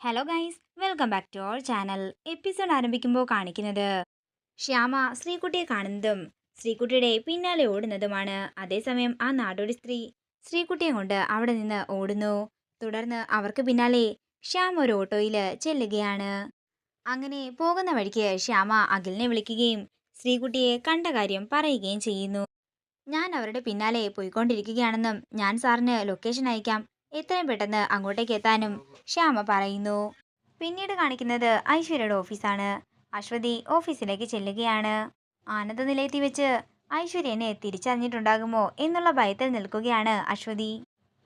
Hello guys, welcome back to our channel. Episode ആരംഭിക്കുമ്പോൾ കാണിക്കുന്നത് ശ്യാമ ശ്രീകുട്ടിയെ കാണുന്നതും ശ്രീകുട്ടിയുടെ പിന്നാലെ ഓടുന്നതുമാണ്. അതേസമയം ആ നാടോടി സ്ത്രീ ശ്രീകുട്ടിയെ കൊണ്ട് അവിടെ നിന്ന് ഓടുന്നു. തുടർന്ന് അവർക്ക് പിന്നാലെ ശ്യാമ ഒരു ഓട്ടോയിൽ ചെല്ലുകയാണ്. അങ്ങനെ പോകുന്ന വഴിക്ക് ശ്യാമ അഖിലിനെ വിളിക്കുകയും ശ്രീകുട്ടിയെ കണ്ട കാര്യം പറയുകയും ചെയ്യുന്നു. ഞാൻ അവരുടെ പിന്നാലെ പോയിക്കൊണ്ടിരിക്കുകയാണെന്നും ഞാൻ സാറിന് ലൊക്കേഷൻ അയക്കാം, എത്രയും പെട്ടെന്ന് അങ്ങോട്ടേക്ക് എത്താനും ശ്യാമ പറയുന്നു. പിന്നീട് കാണിക്കുന്നത് ഐശ്വര്യയുടെ ഓഫീസാണ്. അശ്വതി ഓഫീസിലേക്ക് ചെല്ലുകയാണ്. ആനന്ദ നിലയത്തിൽ വെച്ച് ഐശ്വര്യ എന്നെ തിരിച്ചറിഞ്ഞിട്ടുണ്ടാകുമോ എന്നുള്ള ഭയത്തിൽ നിൽക്കുകയാണ് അശ്വതി.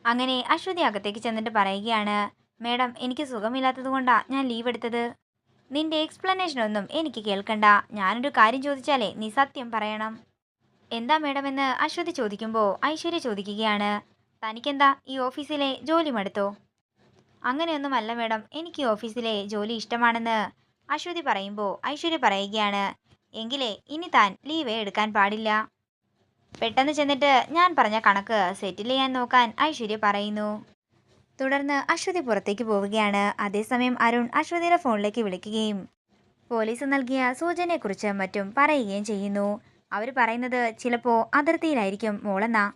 അങ്ങനെ അശ്വതി അകത്തേക്ക് ചെന്നിട്ട് പറയുകയാണ്, മേഡം, എനിക്ക് സുഖമില്ലാത്തത് കൊണ്ടാ ഞാൻ ലീവ് എടുത്തത്. നിന്റെ എക്സ്പ്ലനേഷൻ ഒന്നും എനിക്ക് കേൾക്കണ്ട. ഞാനൊരു കാര്യം ചോദിച്ചാലേ നീ സത്യം പറയണം. എന്താ മേഡം എന്ന് അശ്വതി ചോദിക്കുമ്പോൾ ഐശ്വര്യ ചോദിക്കുകയാണ്, തനിക്കെന്താ ഈ ഓഫീസിലെ ജോലി മടുത്തോ? അങ്ങനെയൊന്നുമല്ല മേഡം, എനിക്ക് ഈ ഓഫീസിലെ ജോലി ഇഷ്ടമാണെന്ന് അശ്വതി പറയുമ്പോൾ ഐശ്വര്യ പറയുകയാണ്, എങ്കിലേ ഇനി താൻ ലീവേ എടുക്കാൻ പാടില്ല. പെട്ടെന്ന് ചെന്നിട്ട് ഞാൻ പറഞ്ഞ കണക്ക് സെറ്റിൽ ചെയ്യാൻ നോക്കാൻ ഐശ്വര്യ പറയുന്നു. തുടർന്ന് അശ്വതി പുറത്തേക്ക് പോവുകയാണ്. അതേസമയം അരുൺ അശ്വതിയുടെ ഫോണിലേക്ക് വിളിക്കുകയും പോലീസ് നൽകിയ സൂചനയെക്കുറിച്ച് മറ്റും പറയുകയും ചെയ്യുന്നു. അവർ പറയുന്നത് ചിലപ്പോൾ അതിർത്തിയിലായിരിക്കും മോളെന്നാ.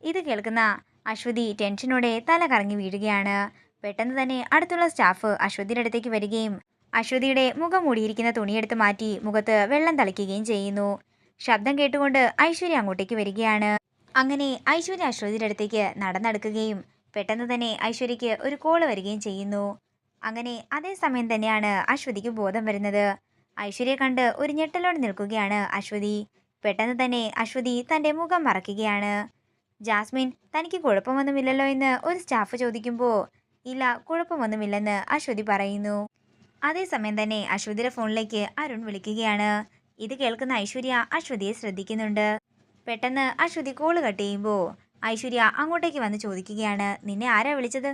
ഇത് കേൾക്കുന്ന അശ്വതി ടെൻഷനോടെ തല കറങ്ങി വീഴുകയാണ്. പെട്ടെന്ന് തന്നെ അടുത്തുള്ള സ്റ്റാഫ് അശ്വതിയുടെ അടുത്തേക്ക് വരികയും അശ്വതിയുടെ മുഖം മൂടിയിരിക്കുന്ന തുണിയെടുത്ത് മാറ്റി മുഖത്ത് വെള്ളം തളിക്കുകയും ചെയ്യുന്നു. ശബ്ദം കേട്ടുകൊണ്ട് ഐശ്വര്യ അങ്ങോട്ടേക്ക് വരികയാണ്. അങ്ങനെ ഐശ്വര്യ അശ്വതിയുടെ അടുത്തേക്ക് നടന്നെടുക്കുകയും പെട്ടെന്ന് തന്നെ ഐശ്വര്യയ്ക്ക് ഒരു കോള് വരികയും ചെയ്യുന്നു. അങ്ങനെ അതേ സമയം തന്നെയാണ് അശ്വതിക്ക് ബോധം വരുന്നത്. ഐശ്വര്യയെ കണ്ട് ഒരു ഞെട്ടലോടെ നിൽക്കുകയാണ് അശ്വതി. പെട്ടെന്ന് തന്നെ അശ്വതി തൻ്റെ മുഖം മറയ്ക്കുകയാണ്. ജാസ്മിൻ, തനിക്ക് കുഴപ്പമൊന്നുമില്ലല്ലോ എന്ന് ഒരു സ്റ്റാഫ് ചോദിക്കുമ്പോൾ ഇല്ല, കുഴപ്പമൊന്നുമില്ലെന്ന് അശ്വതി പറയുന്നു. അതേസമയം തന്നെ അശ്വതിയുടെ ഫോണിലേക്ക് അരുൺ വിളിക്കുകയാണ്. ഇത് കേൾക്കുന്ന ഐശ്വര്യ അശ്വതിയെ ശ്രദ്ധിക്കുന്നുണ്ട്. പെട്ടെന്ന് അശ്വതി കോള് കട്ട് ചെയ്യുമ്പോൾ ഐശ്വര്യ അങ്ങോട്ടേക്ക് വന്ന് ചോദിക്കുകയാണ്, നിന്നെ ആരാ വിളിച്ചത്?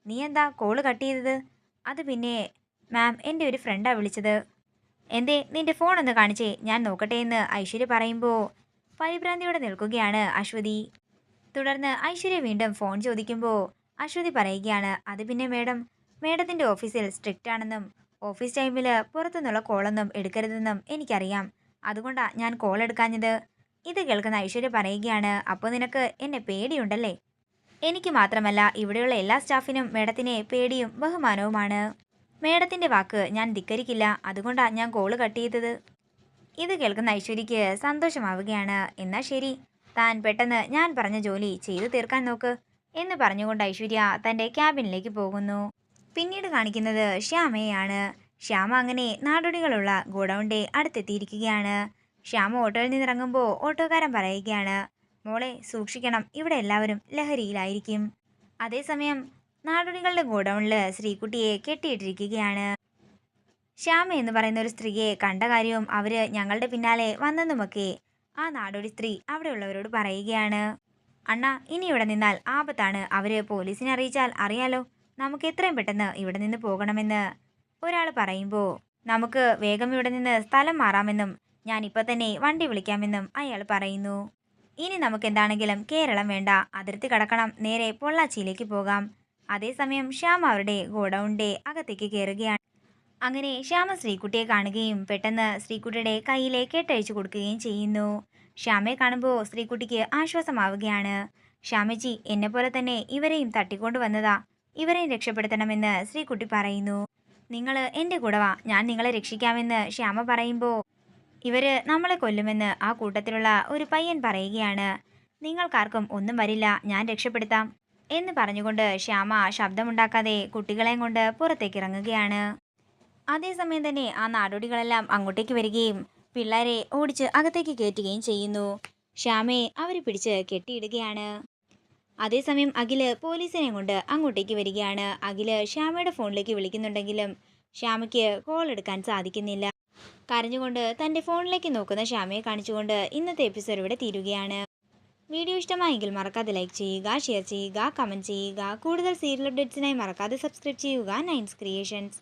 നീ എന്താ കോള് കട്ട് ചെയ്തത്? അത് പിന്നെ മാം, എൻ്റെ ഒരു ഫ്രണ്ടാ വിളിച്ചത്. എന്തേ, നിന്റെ ഫോൺ ഒന്ന് കാണിച്ചേ, ഞാൻ നോക്കട്ടെ എന്ന് ഐശ്വര്യ പറയുമ്പോൾ പരിഭ്രാന്തിയോടെ നിൽക്കുകയാണ് അശ്വതി. തുടർന്ന് ഐശ്വര്യ വീണ്ടും ഫോൺ ചോദിക്കുമ്പോൾ അശ്വതി പറയുകയാണ്, അത് പിന്നെ മേഡം, മേഡത്തിൻ്റെ ഓഫീസിൽ സ്ട്രിക്റ്റ് ആണെന്നും ഓഫീസ് ടൈമിൽ പുറത്തുനിന്നുള്ള കോളൊന്നും എടുക്കരുതെന്നും എനിക്കറിയാം. അതുകൊണ്ടാണ് ഞാൻ കോൾ എടുക്കാഞ്ഞത്. ഇത് കേൾക്കുന്ന ഐശ്വര്യ പറയുകയാണ്, അപ്പോൾ നിനക്ക് എന്നെ പേടിയുണ്ടല്ലേ? എനിക്ക് മാത്രമല്ല, ഇവിടെയുള്ള എല്ലാ സ്റ്റാഫിനും മേഡത്തിനെ പേടിയും ബഹുമാനവുമാണ്. മേഡത്തിൻ്റെ വാക്ക് ഞാൻ ധിക്കരിക്കില്ല. അതുകൊണ്ടാണ് ഞാൻ കോള് കട്ട് ചെയ്തത്. ഇത് കേൾക്കുന്ന ഐശ്വര്യയ്ക്ക് സന്തോഷമാവുകയാണ്. എന്നാൽ ശരി, താൻ പെട്ടെന്ന് ഞാൻ പറഞ്ഞ ജോലി ചെയ്തു തീർക്കാൻ നോക്ക് എന്ന് പറഞ്ഞുകൊണ്ട് ഐശ്വര്യ തൻ്റെ ക്യാബിനിലേക്ക് പോകുന്നു. പിന്നീട് കാണിക്കുന്നത് ശ്യാമയെയാണ്. ശ്യാമ അങ്ങനെ നാടോടികളുള്ള ഗോഡൗണിൻ്റെ അടുത്തെത്തിയിരിക്കുകയാണ്. ശ്യാമ ഓട്ടോയിൽ നിന്നിറങ്ങുമ്പോൾ ഓട്ടോക്കാരൻ പറയുകയാണ്, മോളെ സൂക്ഷിക്കണം, ഇവിടെ എല്ലാവരും ലഹരിയിലായിരിക്കും. അതേസമയം നാടോടികളുടെ ഗോഡൗണിൽ ശ്രീകുട്ടിയെ കെട്ടിയിട്ടിരിക്കുകയാണ്. ശ്യാമ എന്ന് പറയുന്ന ഒരു സ്ത്രീയെ കണ്ട കാര്യവും അവര് ഞങ്ങളുടെ പിന്നാലെ വന്നെന്നുമൊക്കെ ആ നാടോടി സ്ത്രീ അവിടെയുള്ളവരോട് പറയുകയാണ്. അണ്ണ, ഇനി ഇവിടെ നിന്നാൽ ആപത്താണ്. അവര് പോലീസിനെ അറിയിച്ചാൽ അറിയാലോ, നമുക്ക് എത്രയും പെട്ടെന്ന് ഇവിടെ നിന്ന് പോകണമെന്ന് ഒരാൾ പറയുമ്പോൾ നമുക്ക് വേഗം ഇവിടെ നിന്ന് സ്ഥലം മാറാമെന്നും ഞാൻ ഇപ്പോൾ തന്നെ വണ്ടി വിളിക്കാമെന്നും അയാൾ പറയുന്നു. ഇനി നമുക്ക് എന്താണെങ്കിലും കേരളം വേണ്ട, അതിർത്തി കടക്കണം, നേരെ പൊള്ളാച്ചിയിലേക്ക് പോകാം. അതേസമയം ശ്യാമ അവരുടെ ഗോഡൗണിൻ്റെ അകത്തേക്ക് കയറുകയാണ്. അങ്ങനെ ശ്യാമ ശ്രീകുട്ടിയെ കാണുകയും പെട്ടെന്ന് ശ്രീകുട്ടിയുടെ കയ്യിലെ കെട്ടഴിച്ചു കൊടുക്കുകയും ചെയ്യുന്നു. ശ്യാമയെ കാണുമ്പോൾ ശ്രീകുട്ടിക്ക് ആശ്വാസമാവുകയാണ്. ശ്യാമജി, എന്നെപ്പോലെ തന്നെ ഇവരെയും തട്ടിക്കൊണ്ടു വന്നതാ, ഇവരെയും രക്ഷപ്പെടുത്തണമെന്ന് ശ്രീകുട്ടി പറയുന്നു. നിങ്ങൾ എൻ്റെ കൂടെ വാ, ഞാൻ നിങ്ങളെ രക്ഷിക്കാമെന്ന് ശ്യാമ പറയുമ്പോൾ ഇവര് നമ്മളെ കൊല്ലുമെന്ന് ആ കൂട്ടത്തിലുള്ള ഒരു പയ്യൻ പറയുകയാണ്. നിങ്ങൾക്കാർക്കും ഒന്നും വരില്ല, ഞാൻ രക്ഷപ്പെടുത്താം എന്ന് പറഞ്ഞുകൊണ്ട് ശ്യാമ ശബ്ദമുണ്ടാക്കാതെ കുട്ടികളെയും കൊണ്ട് പുറത്തേക്ക് ഇറങ്ങുകയാണ്. അതേസമയം തന്നെ ആ നാടോടികളെല്ലാം അങ്ങോട്ടേക്ക് വരികയും പിള്ളേരെ ഓടിച്ച് അകത്തേക്ക് കയറ്റുകയും ചെയ്യുന്നു. ശ്യാമയെ അവർ പിടിച്ച് കെട്ടിയിടുകയാണ്. അതേസമയം അഖില് പോലീസിനെ കൊണ്ട് അങ്ങോട്ടേക്ക് വരികയാണ്. അഖില് ശ്യാമയുടെ ഫോണിലേക്ക് വിളിക്കുന്നുണ്ടെങ്കിലും ശ്യാമയ്ക്ക് കോൾ എടുക്കാൻ സാധിക്കുന്നില്ല. കരഞ്ഞുകൊണ്ട് തൻ്റെ ഫോണിലേക്ക് നോക്കുന്ന ശ്യാമയെ കാണിച്ചുകൊണ്ട് ഇന്നത്തെ എപ്പിസോഡ് ഇവിടെ തീരുകയാണ്. വീഡിയോ ഇഷ്ടമായെങ്കിൽ മറക്കാതെ ലൈക്ക് ചെയ്യുക, ഷെയർ ചെയ്യുക, കമൻറ്റ് ചെയ്യുക. കൂടുതൽ സീരിയൽ അപ്ഡേറ്റ്സിനായി മറക്കാതെ സബ്സ്ക്രൈബ് ചെയ്യുക നയൻസ് ക്രിയേഷൻസ്.